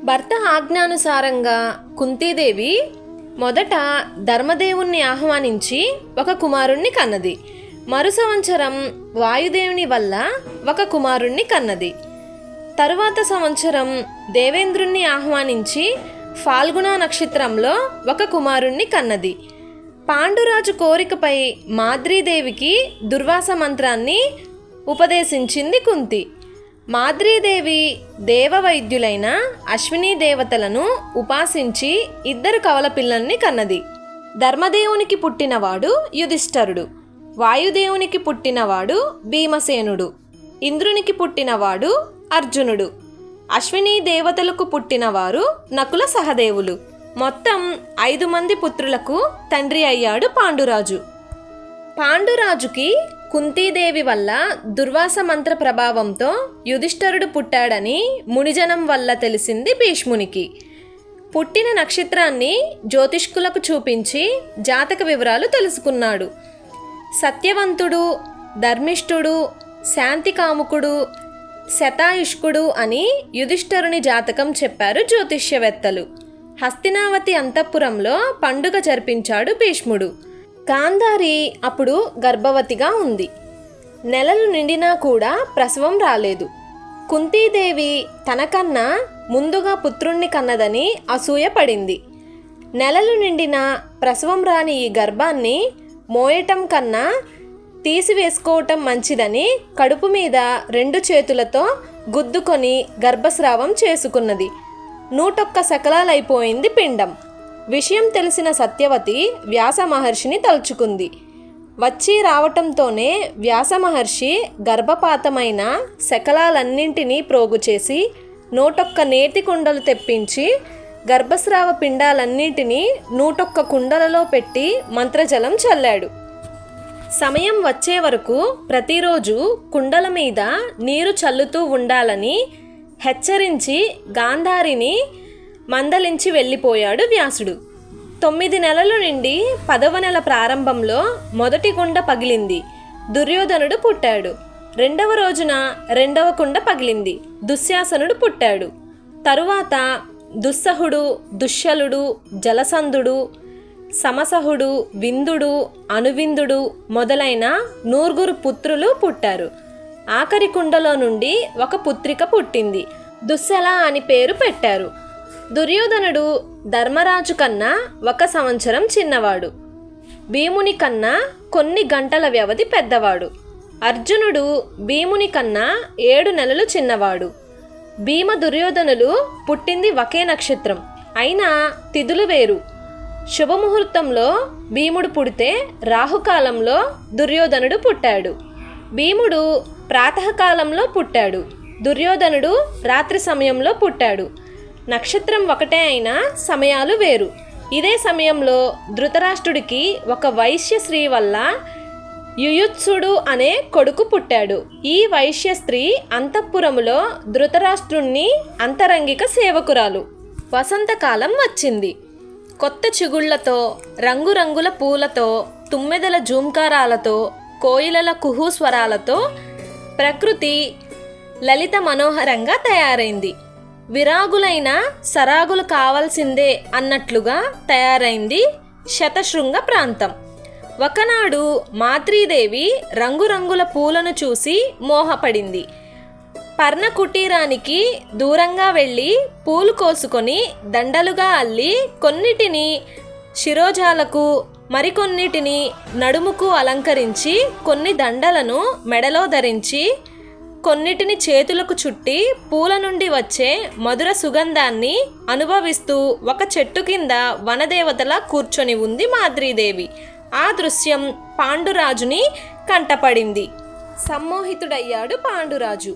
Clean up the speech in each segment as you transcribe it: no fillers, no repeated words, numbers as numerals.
భర్త ఆజ్ఞానుసారంగా కుంతీదేవి మొదట ధర్మదేవుణ్ణి ఆహ్వానించి ఒక కుమారుణ్ణి కన్నది. మరు సంవత్సరం వాయుదేవుని వల్ల ఒక కుమారుణ్ణి కన్నది. తరువాత సంవత్సరం దేవేంద్రుణ్ణి ఆహ్వానించి ఫాల్గుణ నక్షత్రంలో ఒక కుమారుణ్ణి కన్నది. పాండురాజు కోరికపై మాద్రీదేవికి దుర్వాస మంత్రాన్ని ఉపదేశించింది కుంతి. మాద్రీదేవి దేవవైద్యులైన అశ్విని దేవతలను ఉపాసించి 2 కవల పిల్లల్ని కన్నది. ధర్మదేవునికి పుట్టినవాడు యుధిష్ఠరుడు, వాయుదేవునికి పుట్టినవాడు భీమసేనుడు, ఇంద్రునికి పుట్టినవాడు అర్జునుడు, అశ్విని దేవతలకు పుట్టినవారు నకుల సహదేవులు. మొత్తం 5 మంది పుత్రులకు తండ్రి అయ్యాడు పాండురాజు. పాండురాజుకి కుంతీదేవి వల్ల దుర్వాస మంత్ర ప్రభావంతో యుధిష్ఠరుడు పుట్టాడని మునిజనం వల్ల తెలిసింది భీష్మునికి. పుట్టిన నక్షత్రాన్ని జ్యోతిష్కులకు చూపించి జాతక వివరాలు తెలుసుకున్నాడు. సత్యవంతుడు, ధర్మిష్ఠుడు, శాంతికాముకుడు, శతాయుష్కుడు అని యుధిష్ఠరుని జాతకం చెప్పారు జ్యోతిష్యవేత్తలు. హస్తినావతి అంతఃపురంలో పండుగ జరిపించాడు భీష్ముడు. గాంధారి అప్పుడు గర్భవతిగా ఉంది. నెలలు నిండినా కూడా ప్రసవం రాలేదు. కుంతీదేవి తనకన్నా ముందుగా పుత్రుణ్ణి కన్నదని అసూయపడింది. నెలలు నిండిన ప్రసవం రాని ఈ గర్భాన్ని మోయటం కన్నా తీసివేసుకోవటం మంచిదని కడుపు మీద 2 చేతులతో గుద్దుకొని గర్భస్రావం చేసుకున్నది. 101 శకలాలైపోయింది పిండం. విషయం తెలిసిన సత్యవతి వ్యాస మహర్షిని తలుచుకుంది. వచ్చి రావటంతోనే వ్యాస మహర్షి గర్భపాతమైన శకలాలన్నింటినీ ప్రోగు చేసి 101 నేతి కుండలు తెప్పించి గర్భస్రావ పిండాలన్నింటినీ 101 కుండలలో పెట్టి మంత్రజలం చల్లాడు. సమయం వచ్చే వరకు ప్రతిరోజు కుండల మీద నీరు చల్లుతూ ఉండాలని హెచ్చరించి గాంధారిని మందలించి వెళ్ళిపోయాడు వ్యాసుడు. 9 నెలలు నిండి 10వ నెల ప్రారంభంలో మొదటి కుండ పగిలింది. దుర్యోధనుడు పుట్టాడు. 2వ రోజున 2వ కుండ పగిలింది. దుశ్శాసనుడు పుట్టాడు. తరువాత దుస్సహుడు, దుశ్శలుడు, జలసంధుడు, సమసహుడు, విందుడు, అనువిందుడు మొదలైన 9 పుత్రులు పుట్టారు. ఆఖరి కుండలో నుండి ఒక పుత్రిక పుట్టింది. దుశ్శల అని పేరు పెట్టారు. దుర్యోధనుడు ధర్మరాజు కన్నా 1 సంవత్సరం చిన్నవాడు. భీముని కన్నా కొన్ని గంటల వ్యవధి పెద్దవాడు. అర్జునుడు భీముని కన్నా 7 నెలలు చిన్నవాడు. భీమ దుర్యోధనులు పుట్టింది ఒకే నక్షత్రం, అయినా తిథులు వేరు. శుభముహూర్తంలో భీముడు పుడితే రాహుకాలంలో దుర్యోధనుడు పుట్టాడు. భీముడు ప్రాతకాలంలో పుట్టాడు. దుర్యోధనుడు రాత్రి సమయంలో పుట్టాడు. నక్షత్రం ఒకటే అయినా సమయాలు వేరు. ఇదే సమయంలో ధృతరాష్ట్రుడికి ఒక వైశ్య స్త్రీ వల్ల యుయుత్సుడు అనే కొడుకు పుట్టాడు. ఈ వైశ్య స్త్రీ అంతఃపురములో ధృతరాష్ట్రుణ్ణి అంతరంగిక సేవకురాలు. వసంతకాలం వచ్చింది. కొత్త చిగుళ్లతో, రంగురంగుల పూలతో, తుమ్మెదల జూంకారాలతో, కోయిలల కుహూస్వరాలతో ప్రకృతి లలిత మనోహరంగా తయారైంది. విరాగులైన సరాగులు కావాల్సిందే అన్నట్లుగా తయారైంది శతశృంగ ప్రాంతం. ఒకనాడు మాద్రీదేవి రంగురంగుల పూలను చూసి మోహపడింది. పర్ణ కుటీరానికి దూరంగా వెళ్ళి పూలు కోసుకొని దండలుగా అల్లి కొన్నిటిని శిరోజాలకు, మరికొన్నిటిని నడుముకు అలంకరించి, కొన్ని దండలను మెడలో ధరించి, కొన్నిటిని చేతులకు చుట్టి పూల నుండి వచ్చే మధుర సుగంధాన్ని అనుభవిస్తూ ఒక చెట్టు కింద వనదేవతలా కూర్చొని ఉంది మాద్రీదేవి. ఆ దృశ్యం పాండురాజుని కంటపడింది. సమ్మోహితుడయ్యాడు పాండురాజు.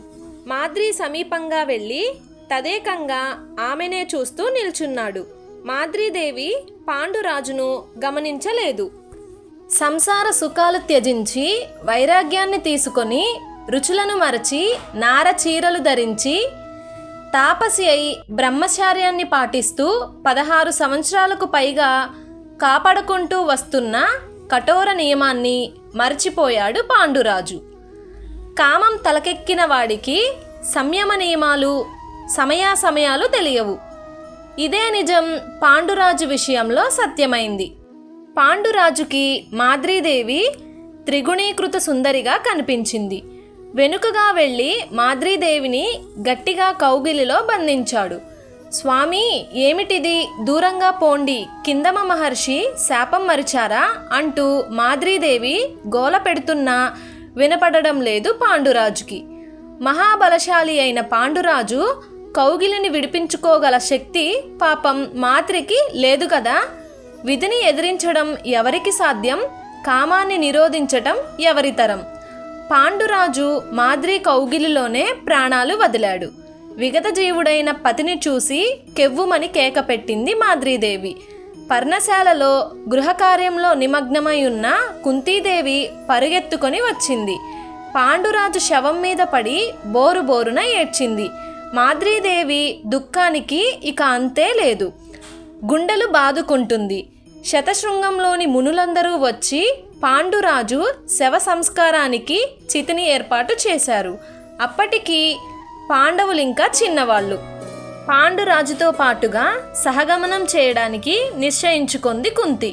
మాద్రి సమీపంగా వెళ్ళి తదేకంగా ఆమెనే చూస్తూ నిల్చున్నాడు. మాద్రీదేవి పాండురాజును గమనించలేదు. సంసార సుఖాలు త్యజించి వైరాగ్యాన్ని తీసుకొని రుచులను మరచి నార చీరలు ధరించి తాపసి అయి బ్రహ్మచార్యాన్ని పాటిస్తూ 16 సంవత్సరాలకు పైగా కాపాడుకుంటూ వస్తున్న కఠోర నియమాన్ని మర్చిపోయాడు పాండురాజు. కామం తలకెక్కిన వాడికి సంయమ నియమాలు, సమయాసమయాలు తెలియవు. ఇదే నిజం పాండురాజు విషయంలో సత్యమైంది. పాండురాజుకి మాద్రీదేవి త్రిగుణీకృత సుందరిగా కనిపించింది. వెనుకగా వెళ్ళి మాద్రీదేవిని గట్టిగా కౌగిలిలో బంధించాడు. స్వామి, ఏమిటిది, దూరంగా పోండి, కిందమ మహర్షి శాపం మరిచారా అంటూ మాద్రీదేవి గోల పెడుతున్నా వినపడడం లేదు పాండురాజుకి. మహాబలశాలి అయిన పాండురాజు కౌగిలిని విడిపించుకోగల శక్తి పాపం మాద్రికి లేదు కదా. విధిని ఎదిరించడం ఎవరికి సాధ్యం, కామాన్ని నిరోధించటం ఎవరితరం. పాండురాజు మాద్రి కౌగిలిలోనే ప్రాణాలు వదిలాడు. విగతజీవుడైన పతిని చూసి కెవ్వుమని కేక పెట్టింది మాద్రీదేవి. పర్ణశాలలో గృహకార్యంలో నిమగ్నమై ఉన్న కుంతీదేవి పరుగెత్తుకొని వచ్చింది. పాండురాజు శవం మీద పడి బోరుబోరున ఏడ్చింది. మాద్రీదేవి దుఃఖానికి ఇక అంతే లేదు. గుండెలు బాదుకుంటుంది. శతశృంగంలోని మునులందరూ వచ్చి పాండురాజు శవ సంస్కారానికి చితిని ఏర్పాటు చేశారు. అప్పటికి పాండవులింకా చిన్నవాళ్ళు. పాండురాజుతో పాటుగా సహగమనం చేయడానికి నిశ్చయించుకుంది కుంతి.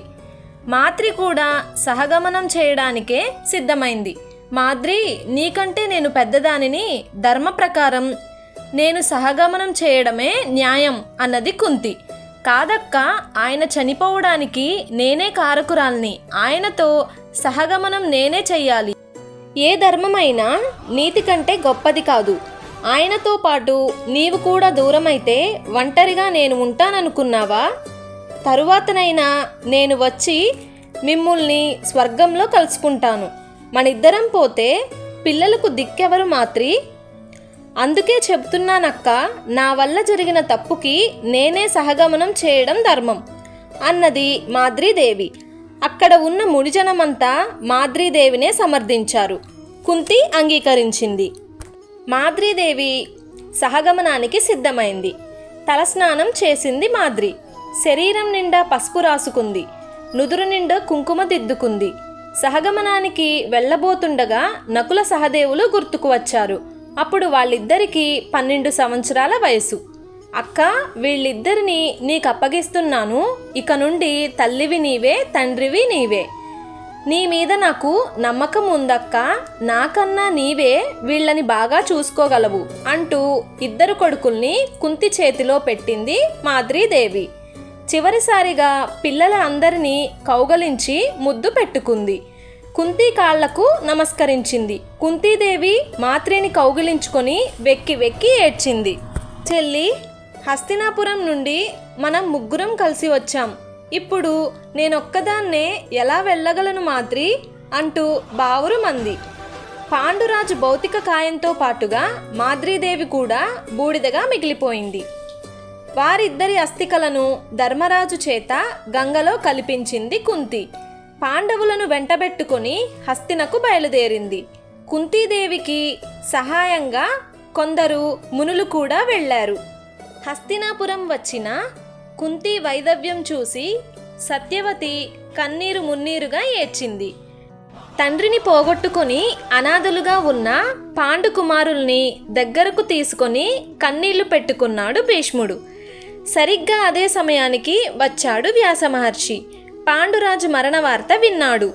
మాద్రి కూడా సహగమనం చేయడానికే సిద్ధమైంది. మాద్రి, నీకంటే నేను పెద్దదానిని, ధర్మ ప్రకారం నేను సహగమనం చేయడమే న్యాయం అన్నది కుంతి. కాదక్క, ఆయన చనిపోవడానికి నేనే కారకురాల్ని, ఆయనతో సహగమనం నేనే చెయ్యాలి. ఏ ధర్మమైనా నీతి కంటే గొప్పది కాదు. ఆయనతో పాటు నీవు కూడా దూరమైతే ఒంటరిగా నేను ఉంటాననుకున్నావా? తరువాతనైనా నేను వచ్చి మిమ్ముల్ని స్వర్గంలో కలుసుకుంటాను. మనిద్దరం పోతే పిల్లలకు దిక్కెవరు మాత్రి? అందుకే చెప్తున్నానక్క, నా వల్ల జరిగిన తప్పుకి నేనే సహగమనం చేయడం ధర్మం అన్నది మాద్రీదేవి. అక్కడ ఉన్న ముడిజనమంతా మాద్రీదేవినే సమర్థించారు. కుంతి అంగీకరించింది. మాద్రీదేవి సహగమనానికి సిద్ధమైంది. తలస్నానం చేసింది మాద్రి. శరీరం నిండా పసుపు రాసుకుంది. నుదురు నిండా కుంకుమ దిద్దుకుంది. సహగమనానికి వెళ్ళబోతుండగా నకుల సహదేవులు గుర్తుకు వచ్చారు. అప్పుడు వాళ్ళిద్దరికీ 12 సంవత్సరాల వయసు. అక్క, వీళ్ళిద్దరిని నీకు అప్పగిస్తున్నాను. ఇక నుండి తల్లివి నీవే, తండ్రివి నీవే. నీ మీద నాకు నమ్మకం ఉందక్క. నాకన్నా నీవే వీళ్ళని బాగా చూసుకోగలవు అంటూ 2 కొడుకుల్ని కుంతి చేతిలో పెట్టింది మాద్రీదేవి. చివరిసారిగా పిల్లల అందరినీ కౌగలించి ముద్దు పెట్టుకుంది. కుంతి కాళ్లకు నమస్కరించింది. కుంతీదేవి మాద్రిని కౌగిలించుకొని వెక్కి వెక్కి ఏడ్చింది. చెల్లి, హస్తినాపురం నుండి మనం ముగ్గురం కలిసి వచ్చాం. ఇప్పుడు నేనొక్కదాన్నే ఎలా వెళ్ళగలను మాద్రి అంటూ బావురుమంది. పాండురాజు భౌతిక కాయంతో పాటుగా మాద్రీదేవి కూడా బూడిదగా మిగిలిపోయింది. వారిద్దరి అస్థికలను ధర్మరాజు చేత గంగలో కలిపించింది కుంతి. పాండవులను వెంటబెట్టుకొని హస్తినకు బయలుదేరింది. కుంతీదేవికి సహాయంగా కొందరు మునులు కూడా వెళ్ళారు. హస్తినాపురం వచ్చిన కుంతి వైదవ్యం చూసి సత్యవతి కన్నీరు మున్నీరుగా ఏడ్చింది. తండ్రిని పోగొట్టుకొని అనాథలుగా ఉన్న పాండుకుమారుల్ని దగ్గరకు తీసుకొని కన్నీళ్లు పెట్టుకున్నాడు భీష్ముడు. సరిగ్గా అదే సమయానికి వచ్చాడు వ్యాస మహర్షి. పాండురాజు మరణ వార్త విన్నాడు.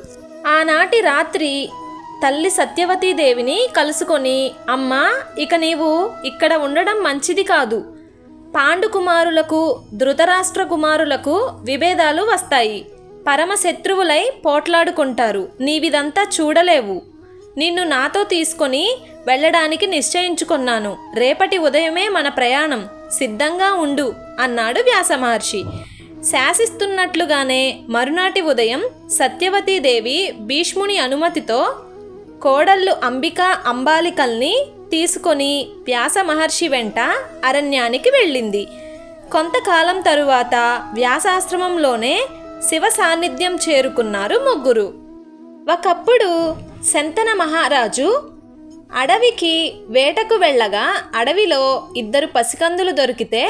ఆనాటి రాత్రి తల్లి సత్యవతీదేవిని కలుసుకొని, అమ్మా, ఇక నీవు ఇక్కడ ఉండడం మంచిది కాదు. పాండుకుమారులకు ధృతరాష్ట్ర కుమారులకు విభేదాలు వస్తాయి. పరమశత్రువులై పోట్లాడుకుంటారు. నీవిదంతా చూడలేవు. నిన్ను నాతో తీసుకొని వెళ్ళడానికి నిశ్చయించుకున్నాను. రేపటి ఉదయమే మన ప్రయాణం. సిద్ధంగా ఉండు అన్నాడు వ్యాసమహర్షి. శాసిస్తున్నట్లుగానే మరునాటి ఉదయం సత్యవతీదేవి భీష్ముని అనుమతితో కోడళ్ళు అంబిక, అంబాలికల్ని తీసుకొని వ్యాస మహర్షి వెంట అరణ్యానికి వెళ్ళింది. కొంతకాలం తరువాత వ్యాసాశ్రమంలోనే శివ సాన్నిధ్యం చేరుకున్నారు ముగ్గురు. ఒకప్పుడు శంతన మహారాజు అడవికి వేటకు వెళ్ళగా అడవిలో 2 పసికందులు దొరికితే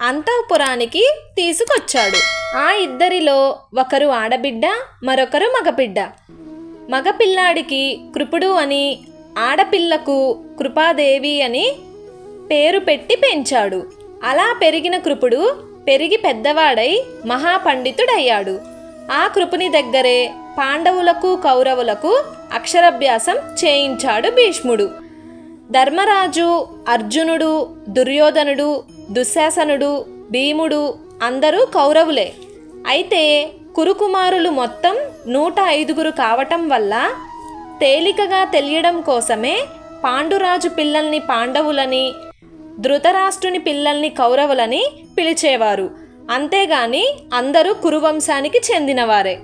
అంతఃపురానికి తీసుకొచ్చాడు. ఆ 2 ఒకరు ఆడబిడ్డ, మరొకరు మగబిడ్డ. మగపిల్లాడికి కృపుడు అని, ఆడపిల్లకు కృపాదేవి అని పేరు పెట్టి పెంచాడు. అలా పెరిగిన కృపుడు పెరిగి పెద్దవాడై మహాపండితుడయ్యాడు. ఆ కృపుని దగ్గరే పాండవులకు కౌరవులకు అక్షరాభ్యాసం చేయించాడు భీష్ముడు. ధర్మరాజు, అర్జునుడు, దుర్యోధనుడు, దుశ్శాసనుడు, భీముడు అందరూ కౌరవులే. అయితే కురుకుమారులు మొత్తం 105 కావటం వల్ల తేలికగా తెలియడం కోసమే పాండురాజు పిల్లల్ని పాండవులని, ధృతరాష్ట్రుని పిల్లల్ని కౌరవులని పిలిచేవారు. అంతేగాని అందరూ కురువంశానికి చెందినవారే.